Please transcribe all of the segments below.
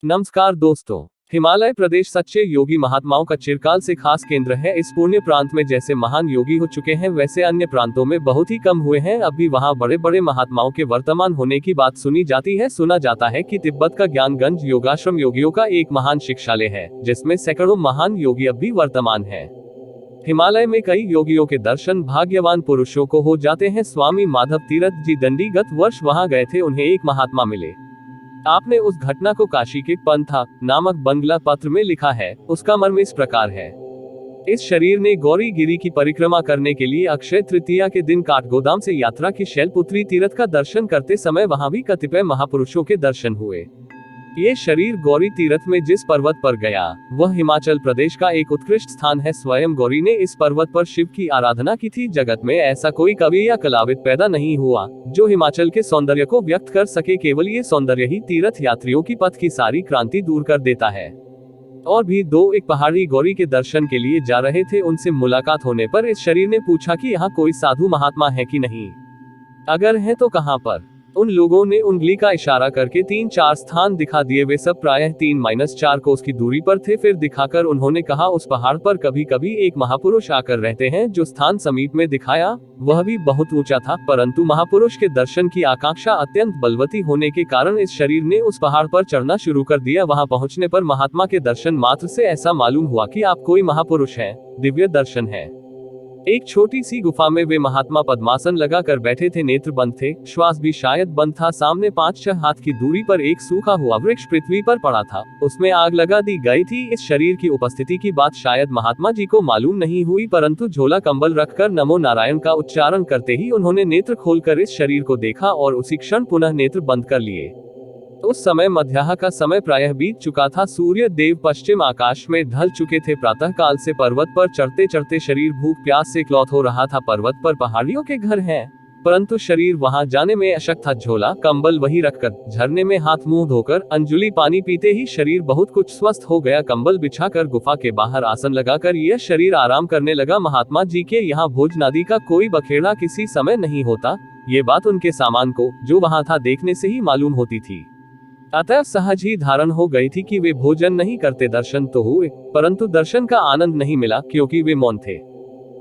नमस्कार दोस्तों। हिमालय प्रदेश सच्चे योगी महात्माओं का चिरकाल से खास केंद्र है। इस पुण्य प्रांत में जैसे महान योगी हो चुके हैं वैसे अन्य प्रांतों में बहुत ही कम हुए हैं। अभी वहां बड़े बड़े महात्माओं के वर्तमान होने की बात सुनी जाती है। सुना जाता है कि तिब्बत का ज्ञानगंज योगाश्रम योगियों का एक महान शिक्षालय है, जिसमें सैकड़ों महान योगी अब भी वर्तमान है। हिमालय में कई योगियों के दर्शन भाग्यवान पुरुषों को हो जाते हैं। स्वामी माधव तीरथ जी दंडी गत वर्ष वहां गए थे। उन्हें एक महात्मा मिले। आपने उस घटना को काशी के पंथा नामक बंगला पत्र में लिखा है। उसका मर्म इस प्रकार है। इस शरीर ने गौरी गिरी की परिक्रमा करने के लिए अक्षय तृतीया के दिन काठगोदाम से यात्रा की। शैलपुत्री तीर्थ का दर्शन करते समय वहां भी कतिपय महापुरुषों के दर्शन हुए। ये शरीर गौरी तीर्थ में जिस पर्वत पर गया वह हिमाचल प्रदेश का एक उत्कृष्ट स्थान है। स्वयं गौरी ने इस पर्वत पर शिव की आराधना की थी। जगत में ऐसा कोई कवि या कलाविद पैदा नहीं हुआ जो हिमाचल के सौंदर्य को व्यक्त कर सके। केवल ये सौंदर्य ही तीर्थ यात्रियों की पथ की सारी क्रांति दूर कर देता है। और भी दो एक पहाड़ी गौरी के दर्शन के लिए जा रहे थे। उनसे मुलाकात होने पर इस शरीर ने पूछा कि यहाँ कोई साधु महात्मा है कि नहीं, अगर है तो कहाँ पर। उन लोगों ने उंगली का इशारा करके 3-4 स्थान दिखा दिए। वे सब प्रायः 3-4 कोस की दूरी पर थे। फिर दिखाकर उन्होंने कहा, उस पहाड़ पर कभी कभी एक महापुरुष आकर रहते हैं। जो स्थान समीप में दिखाया वह भी बहुत ऊंचा था, परंतु महापुरुष के दर्शन की आकांक्षा अत्यंत बलवती होने के कारण इस शरीर ने उस पहाड़ पर चढ़ना शुरू कर दिया। वहां पहुंचने पर महात्मा के दर्शन मात्र से ऐसा मालूम हुआ कि आप कोई महापुरुष हैं। दिव्य दर्शन है। एक छोटी सी गुफा में वे महात्मा पद्मासन लगा कर बैठे थे। नेत्र बंद थे, श्वास भी शायद बंद था। सामने 5-6 हाथ की दूरी पर एक सूखा हुआ वृक्ष पृथ्वी पर पड़ा था। उसमें आग लगा दी गई थी। इस शरीर की उपस्थिति की बात शायद महात्मा जी को मालूम नहीं हुई, परंतु झोला कंबल रखकर नमो नारायण का उच्चारण करते ही उन्होंने नेत्र खोलकर इस शरीर को देखा और उसी क्षण पुनः नेत्र बंद कर लिए। उस समय मध्याह्न का समय प्रायः बीत चुका था। सूर्य देव पश्चिम आकाश में ढल चुके थे। प्रातः काल से पर्वत पर चढ़ते चढ़ते शरीर भूख प्यास से क्लौत हो रहा था। पर्वत पर पहाड़ियों के घर हैं, परंतु शरीर वहां जाने में अशक्त था। झोला कंबल वही रखकर, झरने में हाथ मुंह धोकर, अंजुली पानी पीते ही शरीर बहुत कुछ स्वस्थ हो गया। कंबल बिछाकर गुफा के बाहर आसन लगाकर यह शरीर आराम करने लगा। महात्मा जी के यहाँ भोजन आदि का कोई बखेड़ा किसी समय नहीं होता। ये बात उनके सामान को जो वहां था देखने से ही मालूम होती थी। अतः सहज ही धारण हो गई थी कि वे भोजन नहीं करते। दर्शन तो हुए, परंतु दर्शन का आनंद नहीं मिला, क्योंकि वे मौन थे।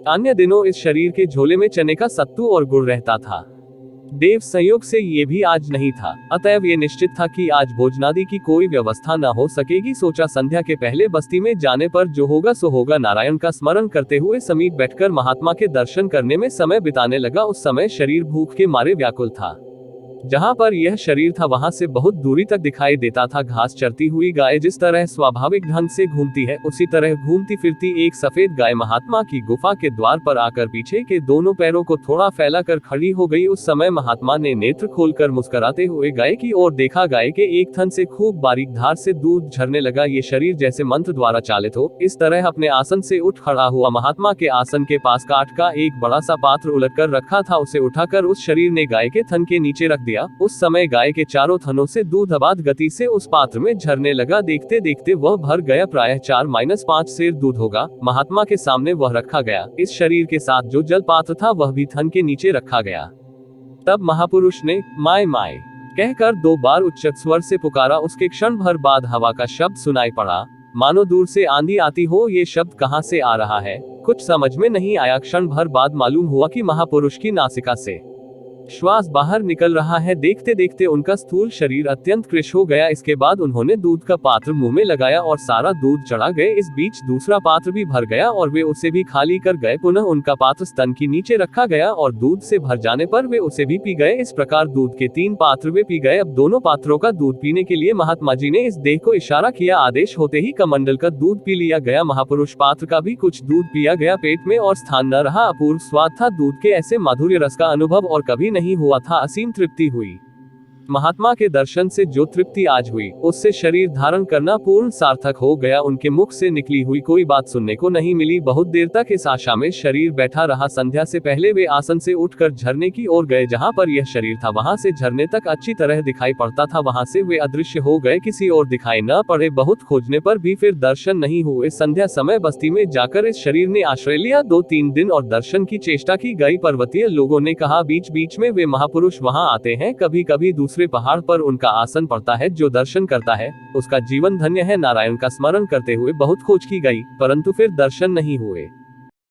अन्य दिनों इस शरीर के झोले में चने का सत्तू और गुड़ रहता था। देव संयोग से ये भी आज नहीं था। अतएव ये निश्चित था कि आज भोजनादि की कोई व्यवस्था न हो सकेगी। सोचा संध्या के पहले बस्ती में जाने पर जो होगा सो होगा। नारायण का स्मरण करते हुए समीप बैठकर महात्मा के दर्शन करने में समय बिताने लगा। उस समय शरीर भूख के मारे व्याकुल था। जहां पर यह शरीर था वहां से बहुत दूरी तक दिखाई देता था घास चरती हुई गाय जिस तरह स्वाभाविक ढंग से घूमती है, उसी तरह घूमती फिरती एक सफेद गाय महात्मा की गुफा के द्वार पर आकर पीछे के दोनों पैरों को थोड़ा फैलाकर खड़ी हो गई। उस समय महात्मा ने नेत्र खोलकर मुस्कुराते हुए गाय की ओर देखा। गाय के एक थन से खूब बारीक धार से दूध झरने लगा। ये शरीर जैसे मंत्र द्वारा चालित हो। इस तरह अपने आसन से उठ खड़ा हुआ। महात्मा के आसन के पास काठ का एक बड़ा सा पात्र उलट कर रखा था। उसे उठाकर उस शरीर ने गाय के थन के नीचे रख दिया। उस समय गाय के चारों थनों से दूध अबाध गति से उस पात्र में झरने लगा। देखते देखते वह भर गया। प्रायः 4-5 सेर दूध होगा। महात्मा के सामने वह रखा गया। इस शरीर के साथ जो जल पात्र था वह भी थन के नीचे रखा गया। तब महापुरुष ने माय माय कहकर 2 बार उच्च स्वर से पुकारा। उसके क्षण भर बाद हवा का शब्द सुनाई पड़ा, मानो दूर से आंधी आती हो। ये शब्द कहां से आ रहा है कुछ समझ में नहीं आया। क्षण भर बाद मालूम हुआ कि महापुरुष की नासिका से श्वास बाहर निकल रहा है। देखते देखते उनका स्थूल शरीर अत्यंत कृश हो गया। इसके बाद उन्होंने दूध का पात्र मुंह में लगाया और सारा दूध चढ़ा गए। इस बीच दूसरा पात्र भी भर गया और वे उसे भी खाली कर गए। पुनः उनका पात्र स्तन के नीचे रखा गया और दूध से भर जाने पर वे उसे भी पी गए। इस प्रकार दूध के 3 पात्र वे पी गए। अब दोनों पात्रों का दूध पीने के लिए महात्मा जी ने इस देह को इशारा किया। आदेश होते ही कमंडल का दूध पी लिया गया। महापुरुष पात्र का भी कुछ दूध पिया गया। पेट में और स्थान न रहा। अपूर्व स्वाद था दूध के। ऐसे माधुर्य रस का अनुभव और कभी नहीं हुआ था। असीम तृप्ति हुई। महात्मा के दर्शन से जो तृप्ति आज हुई उससे शरीर धारण करना पूर्ण सार्थक हो गया। उनके मुख से निकली हुई कोई बात सुनने को नहीं मिली। बहुत देर तक इस आशा में शरीर बैठा रहा। संध्या से पहले वे आसन से उठकर झरने की ओर गए। जहां पर यह शरीर था वहां से झरने तक अच्छी तरह दिखाई पड़ता था। वहां से वे अदृश्य हो गए, किसी और दिखाई न पड़े। बहुत खोजने पर भी फिर दर्शन नहीं हुए। संध्या समय बस्ती में जाकर इस शरीर ने आश्रय लिया। 2-3 दिन और दर्शन की चेष्टा की गई। पर्वतीय लोगों ने कहा बीच बीच में वे महापुरुष वहां आते हैं, कभी कभी दूसरे दूसरे पहाड़ पर उनका आसन पड़ता है। जो दर्शन करता है उसका जीवन धन्य है। नारायण का स्मरण करते हुए बहुत खोज की गई, परंतु फिर दर्शन नहीं हुए।